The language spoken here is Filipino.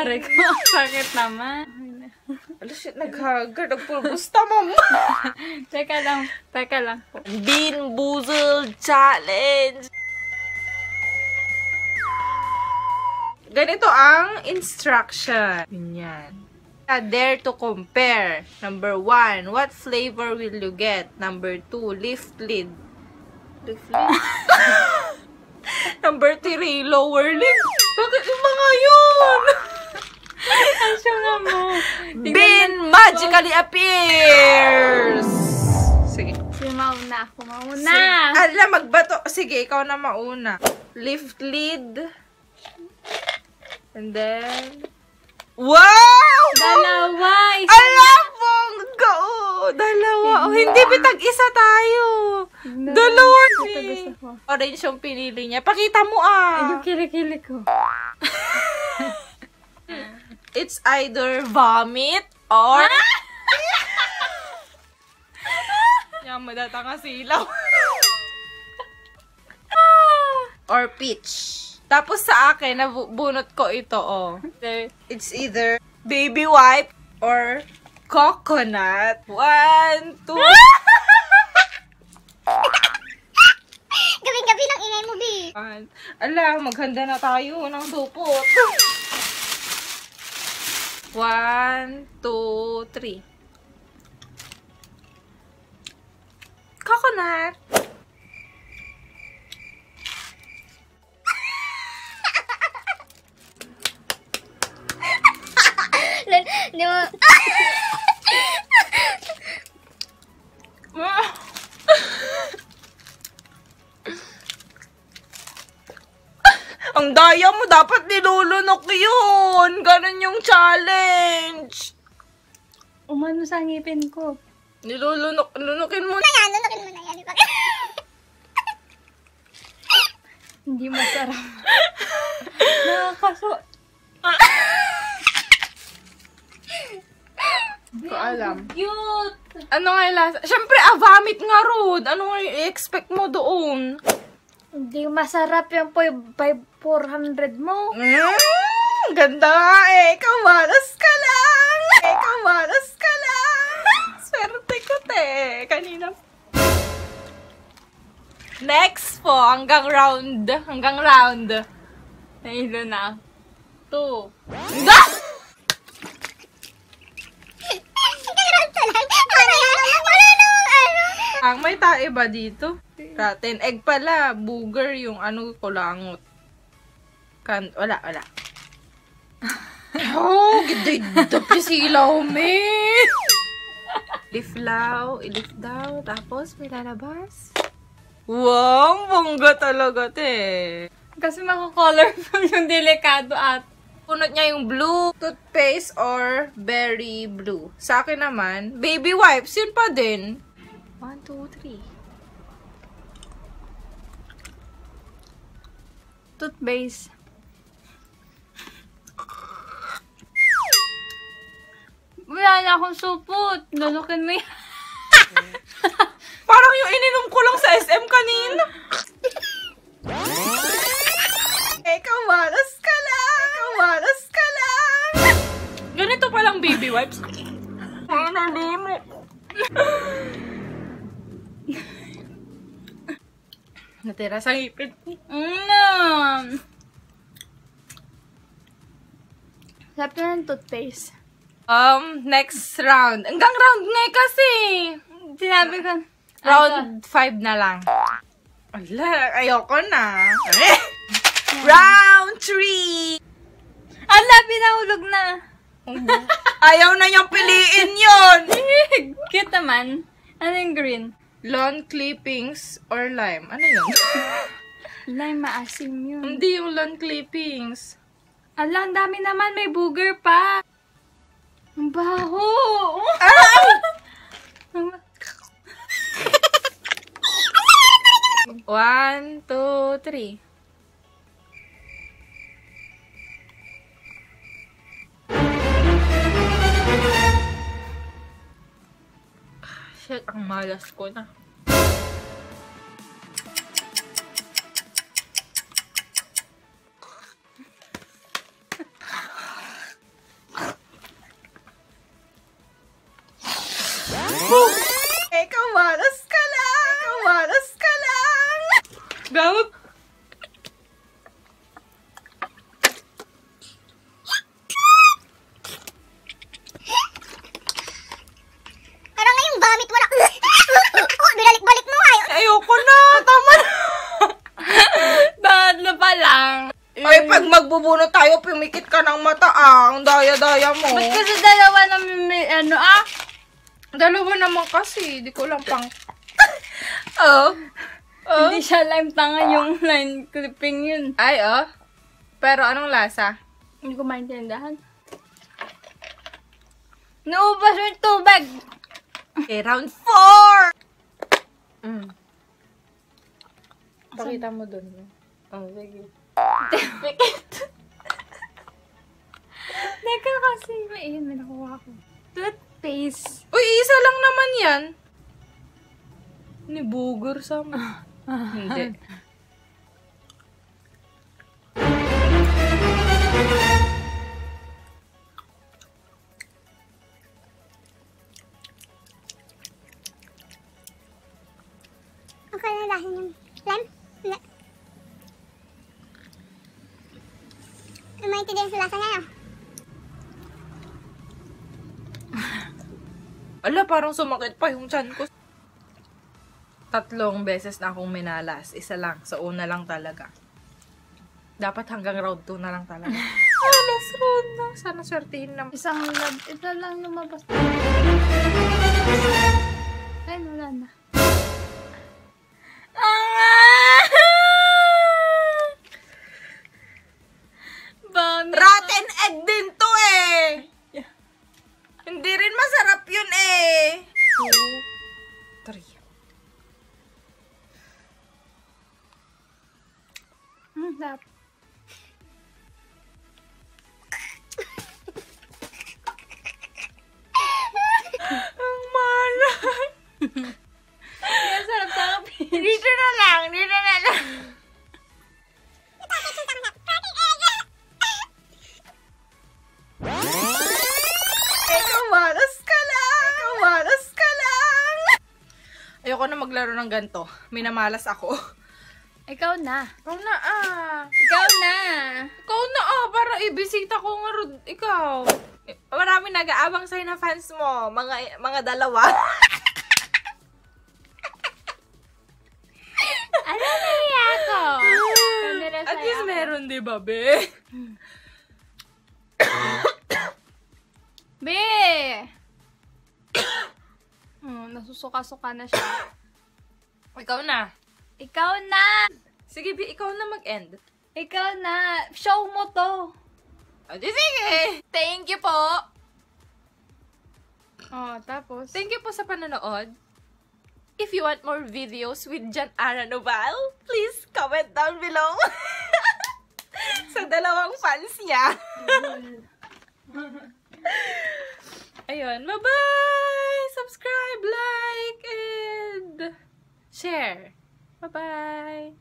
Aray ko, sakit naman. Alas, shit, naghagad. Nagpulbos tama mo. Teka lang po. Bean Boozled Challenge. Ganito ang instruction. Ganyan. Dare to compare. Number 1, what flavor will you get? Number 2, lift lid. Lift lid? Number 3, lower lid. Bakit yung mga yun? Asya nga mo. Bean magically appears! Sige. Sige, mauna ako. Alam, magbato. Sige, ikaw na mauna. Lift lid. And then... Wow! Dalawa. Alam, bongga! Oh, dalawa. Oh, hindi, bitag isa tayo. Dalawa. Orange yung pinili niya. Pakita mo Ay, yung kilikili ko. It's either vomit or... Yan, madatanga silaw. Or peach. Tapos sa akin, nabunot ko ito, oh. It's either baby wipe or coconut. 1, 2... Gabi-gabi lang ingay mo, Bi. Ala, maghanda na tayo ng supot. 1, 2, 3. Coconut. Di mo... Ang daya mo, dapat nilulunok yun. Ganon yung challenge. Umano sa ngipin ko. Lunukin mo. Lunukin mo na yan. Hindi masarap. Nakakaso. Hindi ko alam. Cute! Ano nga yung lasa? Siyempre, vomit nga, Rod. Ano nga i-expect mo doon? Hindi masarap yung 400 mo. Ganda nga eh. Kamalas ka lang. Kamalas ka lang. Swerte ko, te. Kanina. Next po, hanggang round. Nailo na. 2. Ang may tae ba dito? Rotten egg pala. Booger yung ano, kulangot. Wala. Oh, gididap yung silaw, me. Iliflaw. Tapos may lalabas. Wow, bongga talaga, te. Kasi makakolorful yung delikado at. Punot niya yung blue toothpaste or berry blue. Sa akin naman, baby wipes, yun pa din. 1, 2, 3. Toothpaste. Wala na akong supot. Lunukin mo yan. Parang yung ininom ko lang sa SM kanina. Kamalas ka lang. Ganito palang baby wipes. Ay, nalimot. Natira sa ngipin. Sarap na ng toothpaste. Next round. Hanggang round nga kasi. Sinabi ko. Round 5 na lang. Ala, ayoko na. Round 3. Ala, pinahulog na. Ayaw na niyang piliin yun. Cute naman. Ano yung green? Lawn clippings or lime. Ano yun? Lime, maasim yun. Hindi yung lawn clippings. Ala, ang dami naman. May booger pa. Ang baho. One, two, three. Shit, ang malas ko na. daya-daya mo. Ba't kasi dalawa na may ano Dalawa naman kasi. Di ko lang pang... Oh. Hindi siya lime tanga yung line clipping yun. Ay, Pero anong lasa? Hindi ko maintindihan. Naubos yung tubig! Okay, round 4! Pakita mo dun. Oh, sige. Teka kasi, may nakuha ko. Toothpaste. Uy, isa lang naman yan. Ni bugor sa mo. Hindi. Ang kalalahin yung lime. Hindi. Maintindihan sa lasa niya. Ala, parang sumakit pa yung tiyan ko. 3 beses na akong minalas. Isa lang. Sa una lang talaga. Dapat hanggang round 2 na lang talaga. Last round na. Sana swertihin na. Isa lang lumabas. Ay, wala na. Rotten egg din to eh! Hindi rin masarap yun eh! 2, 3. Lap. Ang malas! Kaya sarap sa kapit. Dito na lang! Ayoko na maglaro ng ganito. Minamalas ako. Ikaw na. Ikaw na Ikaw na. Ikaw na para ibisita ko nga rin. Ikaw. Marami nag-aabang sa'yo na fans mo. Mga dalawa. Ano na ako? At least meron, di ba, be? Be! Nasusuka-suka na siya. Ikaw na. Ikaw na! Sige, be, ikaw na mag-end. Ikaw na! Show mo to! Adi, sige! Thank you po! Tapos? Thank you po sa panonood. If you want more videos with Jan Ara Noval, please comment down below. Sa dalawang fans niya. Ayun, bye-bye! Subscribe, like, and share. Bye-bye!